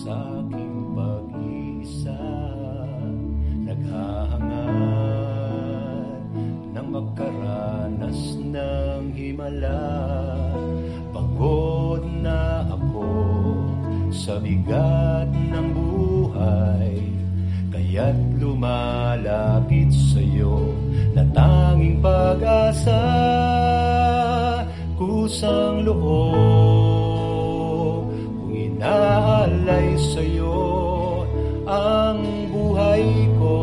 sa'king pag-iisa, naghahangad nang magkaranas ng himala. Pagod na ako sa bigat ng buhay, kaya't lumalapit sa'yo na tanging pag-asa. Kusang loob kung inaalay sa'yo ang buhay ko.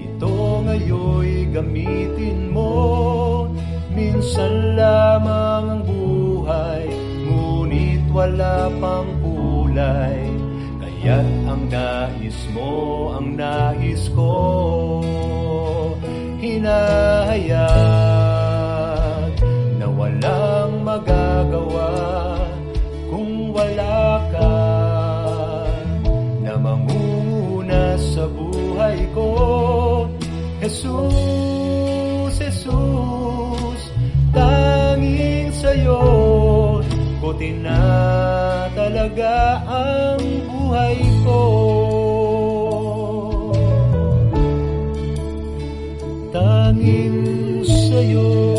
Ito ngayon'y gamitin mo. Minsan lamang ang buhay, ngunit wala pang kulay. Kaya't ang nais mo, ang nais ko, hinahayag na walang magagawa kung wala ka na mangunguna sa buhay ko. Jesus, Jesus, tanging sa'yo ko tinatalaga ang buhay ko. Tanging sa'yo